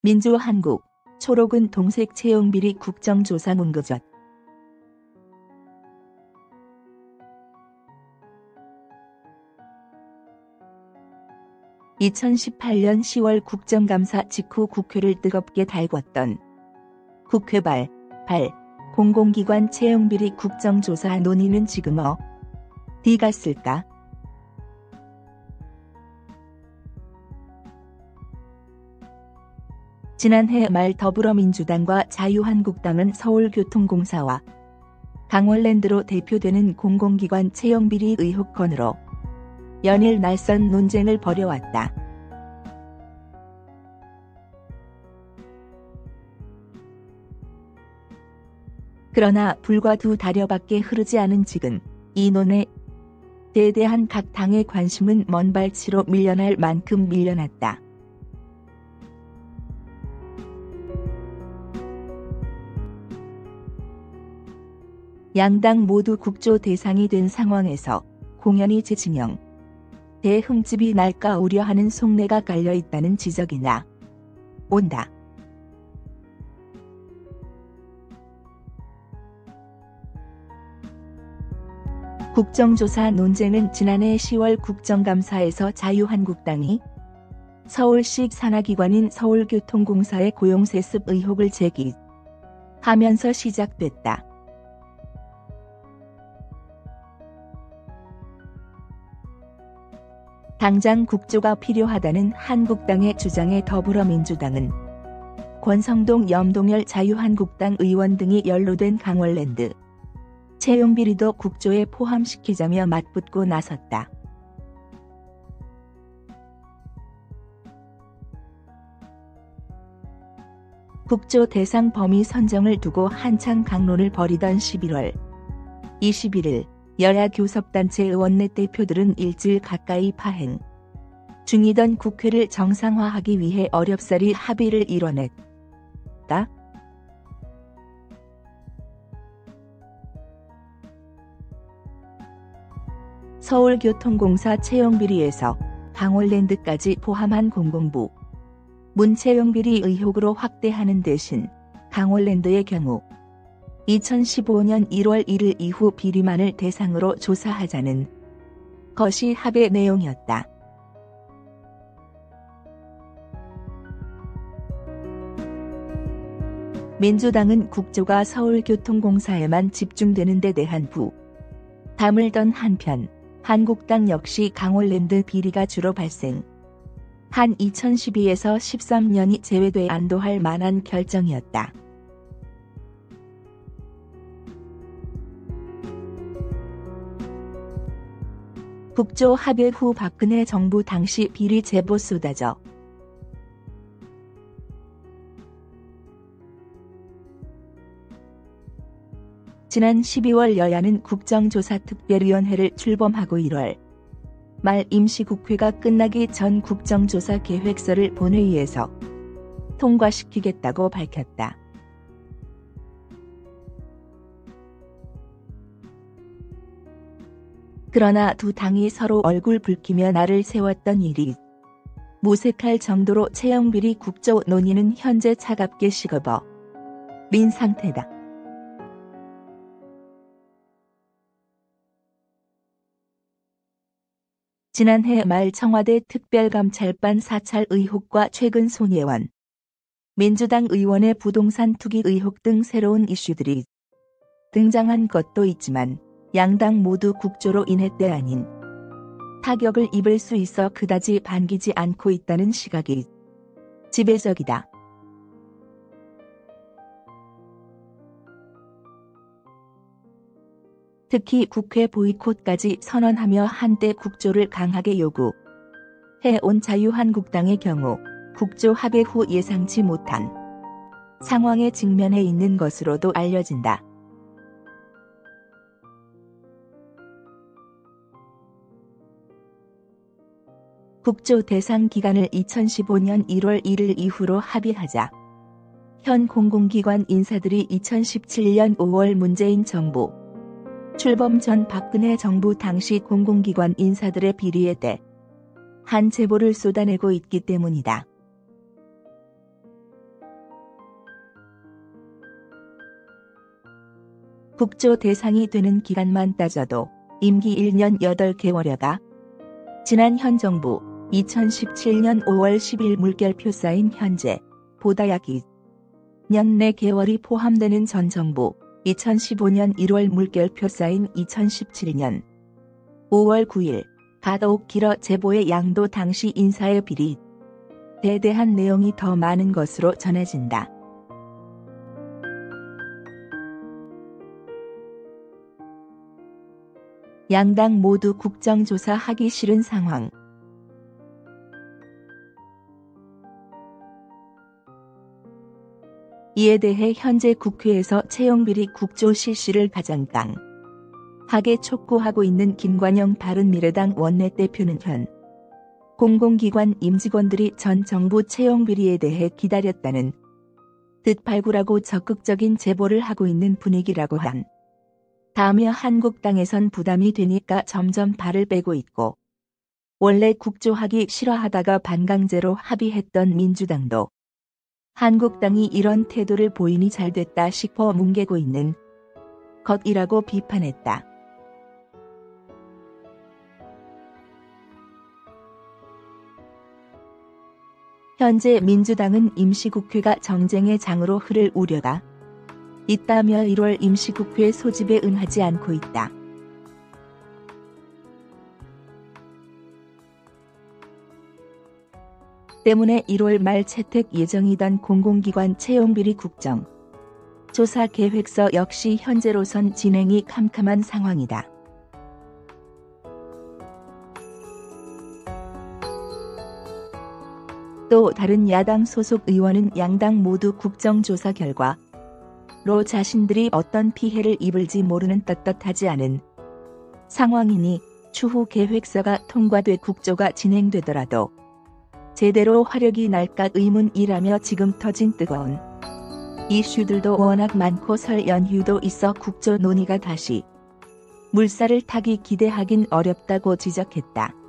민주한국, 초록은 동색 채용비리 국정조사 문거젓. (2018년 10월) 국정감사 직후 국회를 뜨겁게 달궜던 국회발 공공기관 채용비리 국정조사 논의는 지금 어디 갔을까? 지난해 말 더불어민주당과 자유한국당은 서울교통공사와 강원랜드로 대표되는 공공기관 채용비리 의혹 건으로 연일 날선 논쟁을 벌여왔다. 그러나 불과 두 달여밖에 흐르지 않은 지금 이 논의에 대한 각 당의 관심은 먼발치로 밀려날 만큼 밀려났다. 양당 모두 국조 대상이 된 상황에서 공연히 재진영 대흠집이 날까 우려하는 속내가 깔려있다는 지적이 나온다. 국정조사 논쟁은 지난해 10월 국정감사에서 자유한국당이 서울시 산하기관인 서울교통공사의 고용세습 의혹을 제기하면서 시작됐다. 당장 국조가 필요하다는 한국당의 주장에 더불어민주당은 권성동, 염동열 자유한국당 의원 등이 연루된 강원랜드 채용비리도 국조에 포함시키자며 맞붙고 나섰다. 국조 대상 범위 선정을 두고 한창 강론을 벌이던 11월 21일 여야 교섭단체 의원내 대표들은 일주일 가까이 파행 중이던 국회를 정상화하기 위해 어렵사리 합의를 이뤄냈다. 서울교통공사 채용비리에서 강원랜드까지 포함한 공공부 문채용비리 의혹으로 확대하는 대신 강원랜드의 경우 2015년 1월 1일 이후 비리만을 대상으로 조사하자는 것이 합의 내용이었다. 민주당은 국조가 서울교통공사에만 집중되는 데 대한 부담을 던 한편 한국당 역시 강원랜드 비리가 주로 발생한 2012에서 13년이 제외돼 안도할 만한 결정이었다. 국조 합의 후 박근혜 정부 당시 비리 제보 쏟아져 지난 12월 여야는 국정조사특별위원회를 출범하고 1월 말 임시국회가 끝나기 전 국정조사 계획서를 본회의에서 통과시키겠다고 밝혔다. 그러나 두 당이 서로 얼굴 붉히며 날을 세웠던 일이 무색할 정도로 채용비리 국조 논의는 현재 차갑게 식어버린 상태다. 지난해 말 청와대 특별감찰반 사찰 의혹과 최근 손예원 민주당 의원의 부동산 투기 의혹 등 새로운 이슈들이 등장한 것도 있지만 양당 모두 국조로 인해 때 아닌 타격을 입을 수 있어 그다지 반기지 않고 있다는 시각이 지배적이다. 특히 국회 보이콧까지 선언하며 한때 국조를 강하게 요구해온 자유한국당의 경우 국조 합의 후 예상치 못한 상황에 직면해 있는 것으로도 알려진다. 국조 대상 기간을 2015년 1월 1일 이후로 합의하자 현 공공기관 인사들이 2017년 5월 문재인 정부 출범 전 박근혜 정부 당시 공공기관 인사들의 비리에 대한 제보를 쏟아내고 있기 때문이다. 국조 대상이 되는 기간만 따져도 임기 1년 8개월여가 지난 현 정부 2017년 5월 10일 물결표 쌓인 현재 보다 약 2년 4개월이 포함되는 전 정부 2015년 1월 물결표 쌓인 2017년 5월 9일 가더욱 길어 제보의 양도 당시 인사의 비리 대대한 내용이 더 많은 것으로 전해진다. 양당 모두 국정조사 하기 싫은 상황. 이에 대해 현재 국회에서 채용비리 국조 실시를 가장 강하게 촉구하고 있는 김관영 바른미래당 원내대표는 현 공공기관 임직원들이 전 정부 채용비리에 대해 기다렸다는 듯 발굴하고 적극적인 제보를 하고 있는 분위기라고 다며 한국당에선 부담이 되니까 점점 발을 빼고 있고 원래 국조하기 싫어하다가 반강제로 합의했던 민주당도 한국당이 이런 태도를 보이니 잘됐다 싶어 뭉개고 있는 것이라고 비판했다. 현재 민주당은 임시국회가 정쟁의 장으로 흐를 우려가 있다며 1월 임시국회 소집에 응하지 않고 있다. 때문에 1월 말 채택 예정이던 공공기관 채용비리 국정 조사 계획서 역시 현재로선 진행이 캄캄한 상황이다. 또 다른 야당 소속 의원은 양당 모두 국정조사 결과로 자신들이 어떤 피해를 입을지 모르는 떳떳하지 않은 상황이니 추후 계획서가 통과돼 국조가 진행되더라도 제대로 화력이 날까 의문이라며 지금 터진 뜨거운 이슈들도 워낙 많고 설 연휴도 있어 국조 논의가 다시 물살을 타기 기대하긴 어렵다고 지적했다.